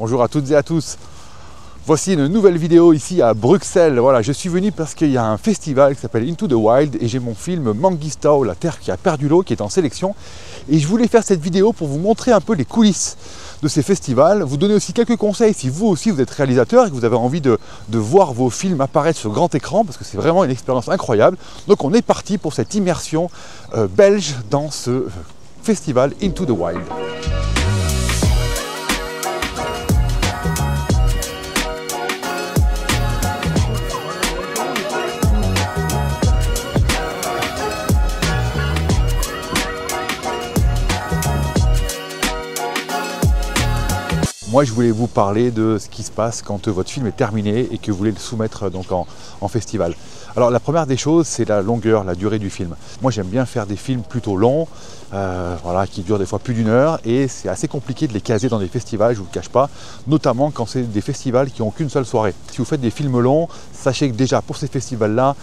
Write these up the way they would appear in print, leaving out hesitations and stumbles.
Bonjour à toutes et à tous. Voici une nouvelle vidéo ici à Bruxelles. Voilà, je suis venu parce qu'il y a un festival qui s'appelle Into the Wild et j'ai mon film Mangistau, la terre qui a perdu l'eau, qui est en sélection. Et je voulais faire cette vidéo pour vous montrer un peu les coulisses de ces festivals, vous donner aussi quelques conseils si vous aussi vous êtes réalisateur et que vous avez envie de voir vos films apparaître sur grand écran, parce que c'est vraiment une expérience incroyable. Donc on est parti pour cette immersion belge dans ce festival Into the Wild. Moi, je voulais vous parler de ce qui se passe quand votre film est terminé et que vous voulez le soumettre donc en festival. Alors, la première des choses, c'est la longueur, la durée du film. Moi, j'aime bien faire des films plutôt longs, voilà, qui durent des fois plus d'une heure, et c'est assez compliqué de les caser dans des festivals, je ne vous le cache pas, notamment quand c'est des festivals qui n'ont qu'une seule soirée. Si vous faites des films longs, sachez que déjà pour ces festivals-là,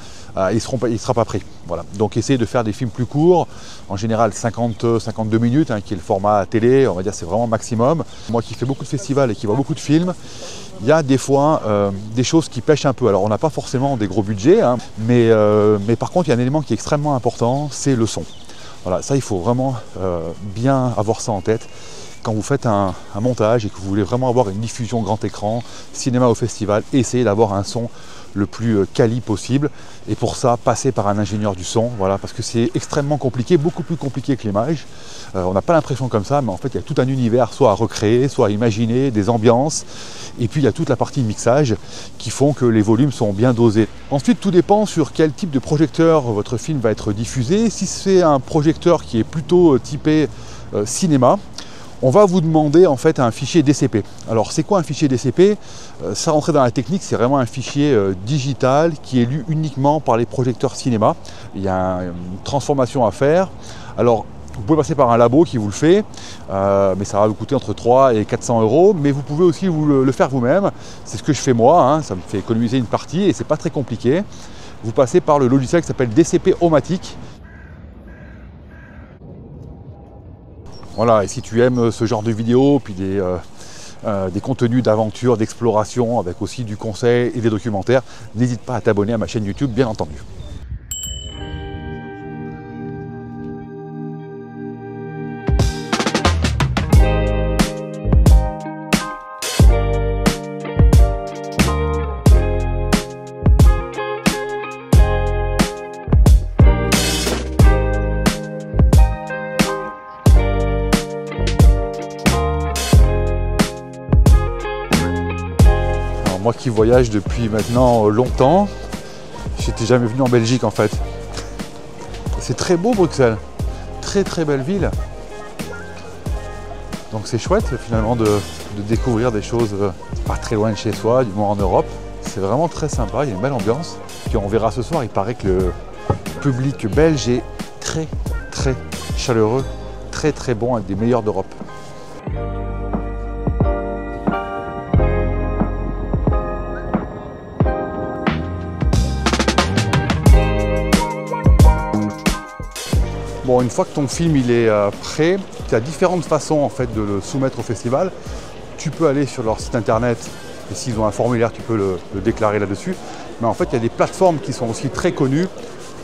il ne sera pas pris. Voilà. Donc essayez de faire des films plus courts, en général 50-52 minutes, qui est le format télé, on va dire c'est vraiment maximum. Moi qui fais beaucoup de festivals et qui vois beaucoup de films, il y a des fois des choses qui pêchent un peu. Alors on n'a pas forcément des gros budgets, mais par contre il y a un élément qui est extrêmement important, c'est le son. Voilà, ça il faut vraiment bien avoir ça en tête. Quand vous faites un montage et que vous voulez vraiment avoir une diffusion grand écran, cinéma au festival, essayez d'avoir un son le plus quali possible. Et pour ça, passez par un ingénieur du son, voilà, parce que c'est extrêmement compliqué, beaucoup plus compliqué que l'image. On n'a pas l'impression comme ça, mais en fait, il y a tout un univers, soit à recréer, soit à imaginer, des ambiances. Et puis, il y a toute la partie mixage qui font que les volumes sont bien dosés. Ensuite, tout dépend sur quel type de projecteur votre film va être diffusé. Si c'est un projecteur qui est plutôt typé cinéma, on va vous demander en fait un fichier DCP. Alors c'est quoi un fichier DCP? Ça rentrer dans la technique, c'est vraiment un fichier digital qui est lu uniquement par les projecteurs cinéma. Il y a une transformation à faire. Alors vous pouvez passer par un labo qui vous le fait, mais ça va vous coûter entre 3 et 400 €. Mais vous pouvez aussi le faire vous-même. C'est ce que je fais moi, ça me fait économiser une partie et c'est pas très compliqué. Vous passez par le logiciel qui s'appelle DCP-O-Matic. Voilà, et si tu aimes ce genre de vidéos, puis des contenus d'aventure, d'exploration, avec aussi du conseil et des documentaires, n'hésite pas à t'abonner à ma chaîne YouTube, bien entendu. Moi qui voyage depuis maintenant longtemps, j'étais jamais venu en Belgique en fait. C'est très beau Bruxelles, très très belle ville. Donc c'est chouette finalement de découvrir des choses pas très loin de chez soi, du moins en Europe. C'est vraiment très sympa, il y a une belle ambiance. Puis on verra ce soir, il paraît que le public belge est très très chaleureux, très très bon, avec des meilleurs d'Europe. Bon, une fois que ton film il est prêt, tu as différentes façons en fait de le soumettre au festival. Tu peux aller sur leur site internet et s'ils ont un formulaire, tu peux le déclarer là-dessus. Mais en fait, il y a des plateformes qui sont aussi très connues,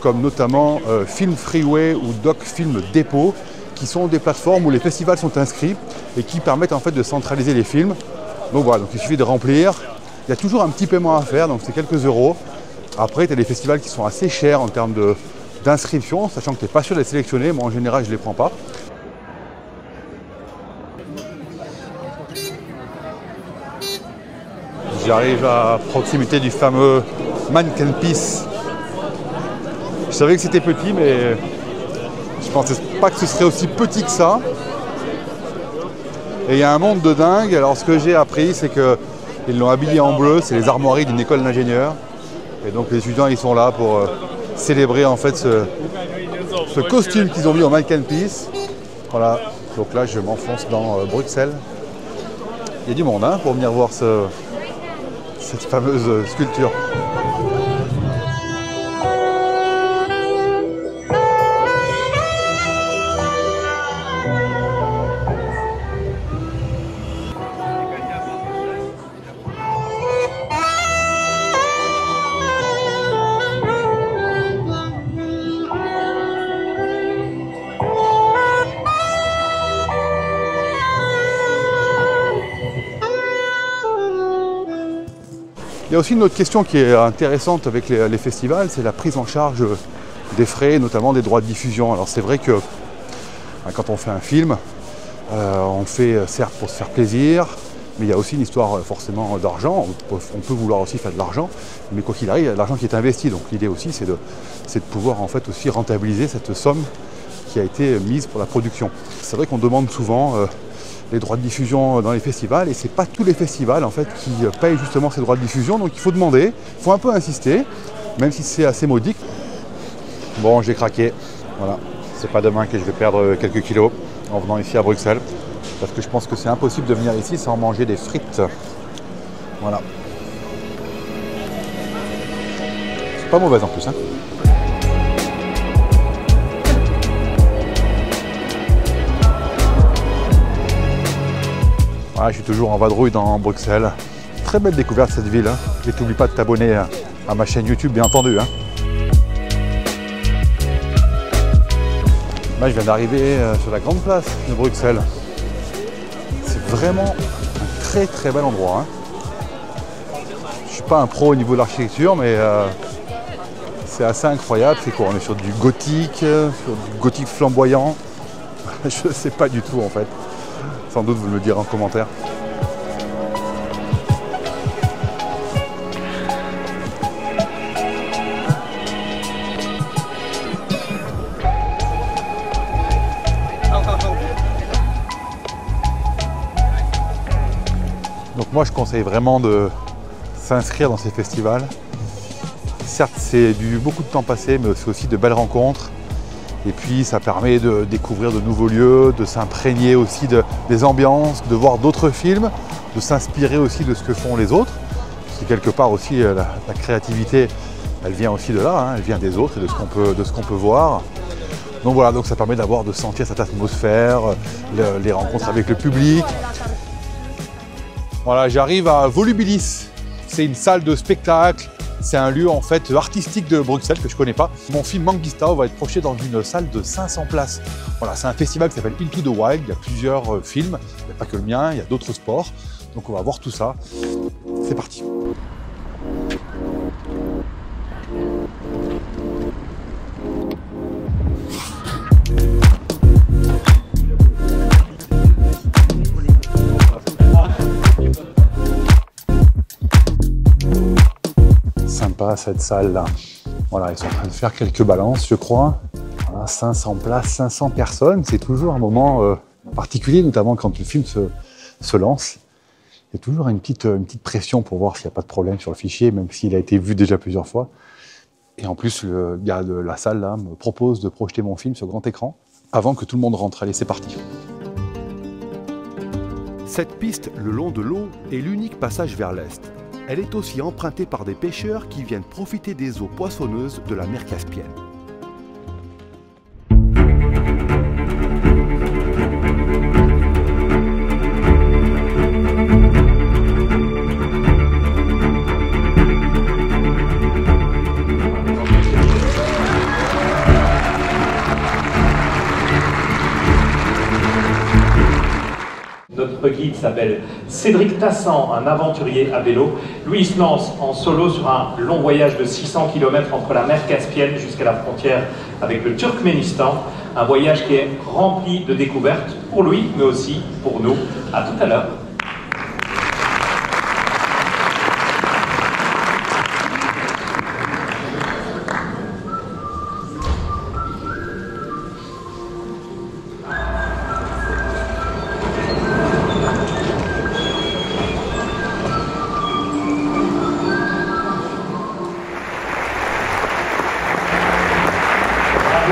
comme notamment Film Freeway ou Doc Film Depot, qui sont des plateformes où les festivals sont inscrits et qui permettent en fait de centraliser les films. Donc voilà, donc il suffit de remplir. Il y a toujours un petit paiement à faire, donc c'est quelques euros. Après, tu as des festivals qui sont assez chers en termes d'inscription, sachant que tu n'es pas sûr d'être sélectionné. Moi en général je ne les prends pas. J'arrive à proximité du fameux Manneken-Pis. Je savais que c'était petit, mais je ne pensais pas que ce serait aussi petit que ça. Et il y a un monde de dingue. Alors ce que j'ai appris, c'est qu'ils l'ont habillé en bleu, c'est les armoiries d'une école d'ingénieurs. Et donc les étudiants ils sont là pour célébrer en fait ce costume qu'ils ont mis au Manneken-Pis. Voilà, donc là je m'enfonce dans Bruxelles. Il y a du monde pour venir voir cette fameuse sculpture. Il y a aussi une autre question qui est intéressante avec les festivals, c'est la prise en charge des frais, notamment des droits de diffusion. Alors c'est vrai que quand on fait un film, on fait certes pour se faire plaisir, mais il y a aussi une histoire forcément d'argent. On peut vouloir aussi faire de l'argent, mais quoi qu'il arrive, il y a de l'argent qui est investi. Donc l'idée aussi, c'est de pouvoir en fait aussi rentabiliser cette somme qui a été mise pour la production. C'est vrai qu'on demande souvent les droits de diffusion dans les festivals, et c'est pas tous les festivals en fait qui payent justement ces droits de diffusion. Donc il faut demander, il faut un peu insister, même si c'est assez modique. Bon, j'ai craqué. Voilà, c'est pas demain que je vais perdre quelques kilos en venant ici à Bruxelles, parce que je pense que c'est impossible de venir ici sans manger des frites. Voilà. C'est pas mauvais en plus, hein. Voilà, je suis toujours en vadrouille dans Bruxelles. Très belle découverte cette ville, hein. Et n'oublie pas de t'abonner à ma chaîne YouTube, bien entendu, hein. Là, je viens d'arriver sur la grande place de Bruxelles. C'est vraiment un très très bel endroit, hein. Je suis pas un pro au niveau de l'architecture, mais c'est assez incroyable. C'est quoi? On est sur du gothique flamboyant. Je ne sais pas du tout en fait. Sans doute vous me le direz en commentaire. Donc moi je conseille vraiment de s'inscrire dans ces festivals. Certes c'est beaucoup de temps passé, mais c'est aussi de belles rencontres. Et puis ça permet de découvrir de nouveaux lieux, de s'imprégner aussi des ambiances, de voir d'autres films, de s'inspirer aussi de ce que font les autres. Parce que quelque part aussi la créativité, elle vient aussi de là, hein, elle vient des autres et de ce qu'on peut voir. Donc voilà, donc ça permet de sentir cette atmosphère, les rencontres avec le public. Voilà, j'arrive à Volubilis, c'est une salle de spectacle. C'est un lieu en fait artistique de Bruxelles que je ne connais pas. Mon film Manguistao va être projeté dans une salle de 500 places. Voilà, c'est un festival qui s'appelle Into the Wild. Il y a plusieurs films, il n'y a pas que le mien, il y a d'autres sports. Donc on va voir tout ça. C'est parti. Sympa cette salle là. Voilà, ils sont en train de faire quelques balances, je crois. Voilà, 500 places, 500 personnes, c'est toujours un moment particulier, notamment quand le film se lance. Il y a toujours une petite pression pour voir s'il n'y a pas de problème sur le fichier, même s'il a été vu déjà plusieurs fois. Et en plus, le gars de la salle là me propose de projeter mon film sur grand écran avant que tout le monde rentre. Allez, c'est parti. Cette piste le long de l'eau est l'unique passage vers l'est. Elle est aussi empruntée par des pêcheurs qui viennent profiter des eaux poissonneuses de la mer Caspienne. Notre guide s'appelle Cédric Tassan, un aventurier à vélo. Lui, il se lance en solo sur un long voyage de 600 km entre la mer Caspienne jusqu'à la frontière avec le Turkménistan. Un voyage qui est rempli de découvertes pour lui, mais aussi pour nous. À tout à l'heure.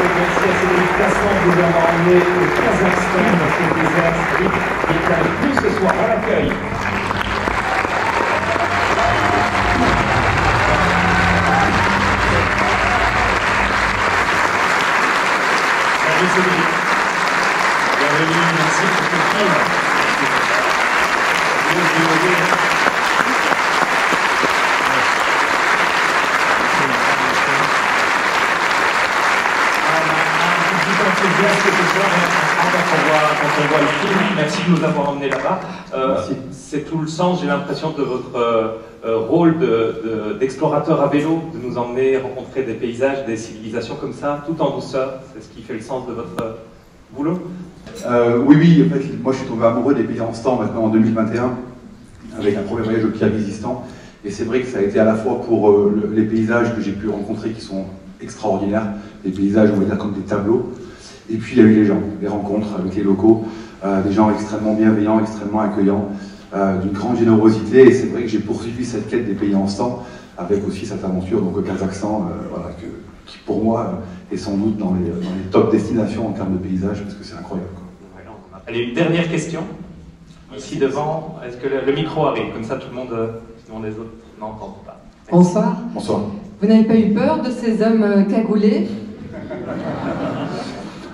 Merci à Cédric Tassan de nous avoir emmené au Kazakhstan dans ce désert. Cédric est avec nous ce soir à l'accueil. Bienvenue Cédric. Bienvenue, merci pour ton film. Quand on voit le film, merci de nous avoir emmenés là-bas. c'est tout le sens, j'ai l'impression, de votre rôle d'explorateur à vélo, de nous emmener rencontrer des paysages, des civilisations comme ça, tout en douceur. C'est ce qui fait le sens de votre boulot. Oui, en fait, moi je suis tombé amoureux des paysans maintenant en 2021, avec un premier voyage au Kirghizistan. Et c'est vrai que ça a été à la fois pour les paysages que j'ai pu rencontrer qui sont extraordinaires, des paysages, on va dire, comme des tableaux. Et puis il y a eu les gens, les rencontres avec les locaux, des gens extrêmement bienveillants, extrêmement accueillants, d'une grande générosité. Et c'est vrai que j'ai poursuivi cette quête des pays en sang, avec aussi cette aventure donc, au Kazakhstan, voilà, qui pour moi est sans doute dans les top destinations en termes de paysages, parce que c'est incroyable, quoi. Allez, une dernière question. Ici devant, est-ce que le micro arrive? Comme ça tout le monde, sinon les autres n'entendent pas. Merci. Bonsoir. Bonsoir. Vous n'avez pas eu peur de ces hommes cagoulés?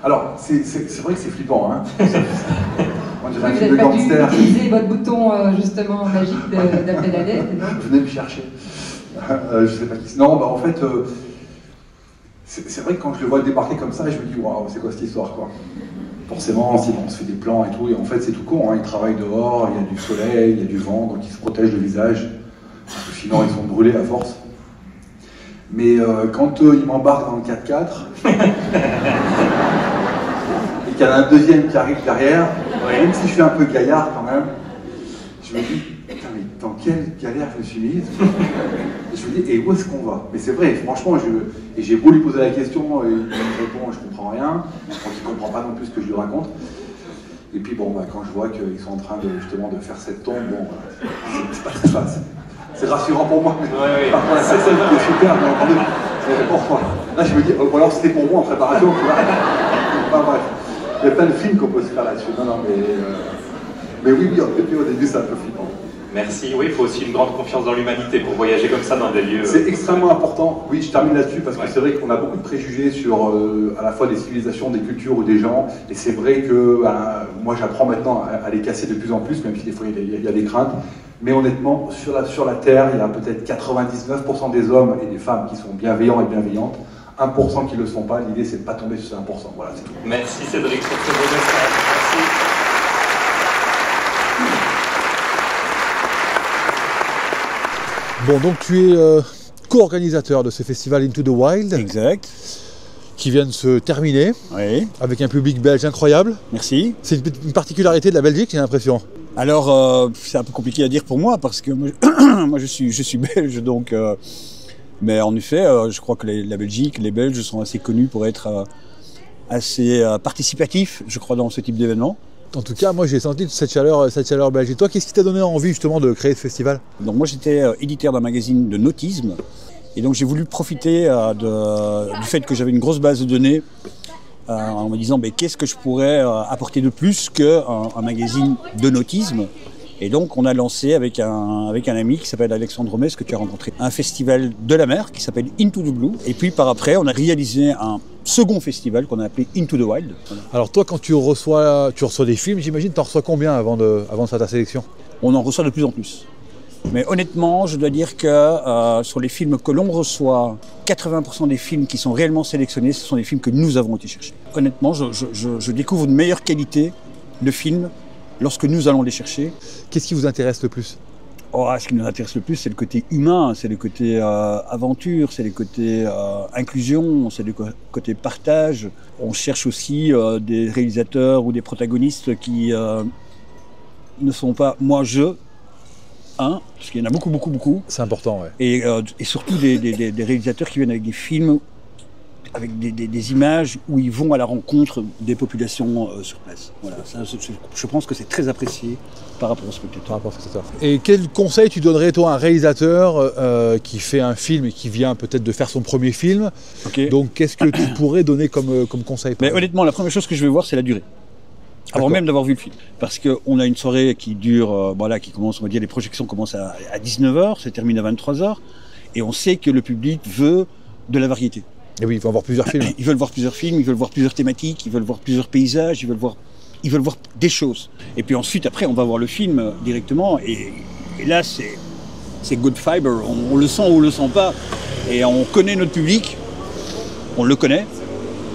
Alors, c'est vrai que c'est flippant, hein. Moi, Vous n'avez pas dû utiliser votre bouton justement magique d'appel à l'aide, non? Venez me chercher. Je sais pas qui. Non, bah en fait, c'est vrai que quand je le vois débarquer comme ça, je me dis waouh, c'est quoi cette histoire, quoi. Forcément, on se fait des plans et tout, et en fait c'est tout con, hein. Ils travaillent dehors, il y a du soleil, il y a du vent, donc ils se protègent le visage, parce que sinon ils sont brûlés à force. Mais quand ils m'embarquent dans le 4x4, et qu'il y en a un deuxième qui arrive derrière, même si je suis un peu gaillard quand même, je me dis, putain, mais dans quelle galère je me suis mise? Je me dis, et où est-ce qu'on va? Mais c'est vrai, franchement, j'ai beau lui poser la question, et il me répond, je comprends rien, je crois qu'il comprend pas non plus ce que je lui raconte. Et puis bon, bah, quand je vois qu'ils sont en train justement de faire cette tombe, bon, c'est pas très facile. C'est rassurant pour moi, mais par contre, c'est super, bien entendu. Bon, là, je me dis, ou alors c'était pour moi en préparation, tu vois. Enfin, bref, il y a plein de films qu'on peut se faire là-dessus. Non, mais oui, au début, c'est un peu flippant. Merci. Oui, il faut aussi une grande confiance dans l'humanité pour voyager comme ça dans des lieux. C'est extrêmement important. Oui, je termine là-dessus parce que c'est vrai qu'on a beaucoup de préjugés sur à la fois des civilisations, des cultures ou des gens. Et c'est vrai que moi, j'apprends maintenant à les casser de plus en plus, même si des fois il y a des craintes. Mais honnêtement, sur la Terre, il y a peut-être 99% des hommes et des femmes qui sont bienveillants et bienveillantes. 1% qui ne le sont pas. L'idée, c'est de ne pas tomber sur ces 1%. Voilà, c'est tout. Merci Cédric pour ce beau message. Merci. Bon, donc tu es co-organisateur de ce festival Into the Wild. Exact. Qui vient de se terminer, Oui. Avec un public belge incroyable. Merci. C'est une particularité de la Belgique, j'ai l'impression. Alors, c'est un peu compliqué à dire pour moi, parce que moi je suis belge, donc... mais en effet, je crois que la Belgique, les Belges sont assez connus pour être assez participatifs, je crois, dans ce type d'événement. En tout cas, moi j'ai senti cette chaleur belge. Et toi, qu'est-ce qui t'a donné envie justement de créer ce festival? Donc moi j'étais éditeur d'un magazine de nautisme, et donc j'ai voulu profiter du fait que j'avais une grosse base de données, en me disant qu'est-ce que je pourrais apporter de plus qu'un magazine de nautisme. Et donc on a lancé avec un ami qui s'appelle Alexandre Romès, que tu as rencontré, un festival de la mer qui s'appelle Into the Blue. Et puis par après, on a réalisé un second festival qu'on a appelé Into the Wild. Alors toi, quand tu reçois des films, j'imagine, tu en reçois combien avant de faire ta sélection? On en reçoit de plus en plus. Mais honnêtement, je dois dire que sur les films que l'on reçoit, 80% des films qui sont réellement sélectionnés, ce sont des films que nous avons été chercher. Honnêtement, je découvre une meilleure qualité de films lorsque nous allons les chercher. Qu'est-ce qui vous intéresse le plus? Ce qui nous intéresse le plus, c'est le côté humain, c'est le côté aventure, c'est le côté inclusion, c'est le côté partage. On cherche aussi des réalisateurs ou des protagonistes qui ne sont pas parce qu'il y en a beaucoup. C'est important, ouais. Et surtout des réalisateurs qui viennent avec des films, avec des images où ils vont à la rencontre des populations sur place. Voilà, ça, je pense que c'est très apprécié par rapport au spectateur. Et quel conseil tu donnerais, toi, à un réalisateur qui fait un film et qui vient peut-être de faire son premier film? Okay. Donc, qu'est-ce que tu pourrais donner comme conseil? Mais honnêtement, la première chose que je vais voir, c'est la durée. Avant même d'avoir vu le film. Parce qu'on a une soirée qui dure, qui commence, on va dire, les projections commencent à 19h, se terminent à 23h, et on sait que le public veut de la variété. Et oui, ils veulent voir plusieurs films. Ils veulent voir plusieurs films, ils veulent voir plusieurs thématiques, ils veulent voir plusieurs paysages, ils veulent voir des choses. Et puis ensuite, après, on va voir le film directement, et là, c'est good fiber, on le sent ou on le sent pas, et on connaît notre public, on le connaît,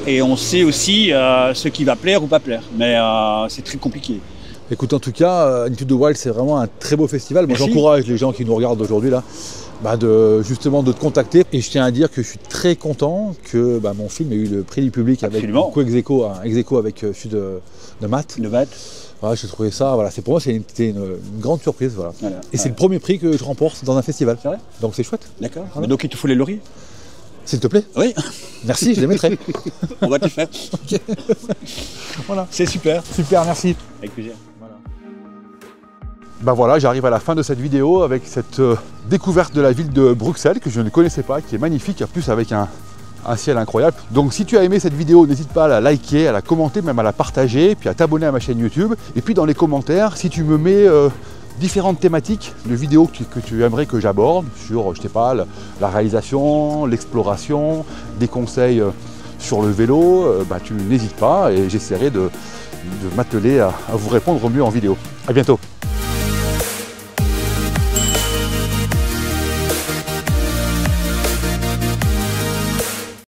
et on sait aussi ce qui va plaire ou pas plaire, mais c'est très compliqué. Écoute, en tout cas, Into the Wild, c'est vraiment un très beau festival. Moi, j'encourage les gens qui nous regardent aujourd'hui là, justement de te contacter. Et je tiens à dire que je suis très content que mon film ait eu le prix du public avec ex aequo avec celui de Matt. Voilà, j'ai trouvé ça, voilà, pour moi c'était une grande surprise. Voilà. Et c'est le premier prix que je remporte dans un festival. C'est vrai ? Donc c'est chouette. D'accord. Voilà. Donc il te faut les lauriers ? S'il te plaît. Oui. Merci, je les mettrai. On va te le faire. Okay. Voilà. C'est super. Super, merci. Avec plaisir. Voilà, j'arrive à la fin de cette vidéo avec cette découverte de la ville de Bruxelles que je ne connaissais pas, qui est magnifique, en plus avec un ciel incroyable. Donc si tu as aimé cette vidéo, n'hésite pas à la liker, à la commenter, même à la partager, puis à t'abonner à ma chaîne YouTube. Et puis dans les commentaires, si tu me mets différentes thématiques de vidéos que tu aimerais que j'aborde sur, je sais pas, la réalisation, l'exploration, des conseils sur le vélo, tu n'hésites pas et j'essaierai de m'atteler à vous répondre au mieux en vidéo. À bientôt.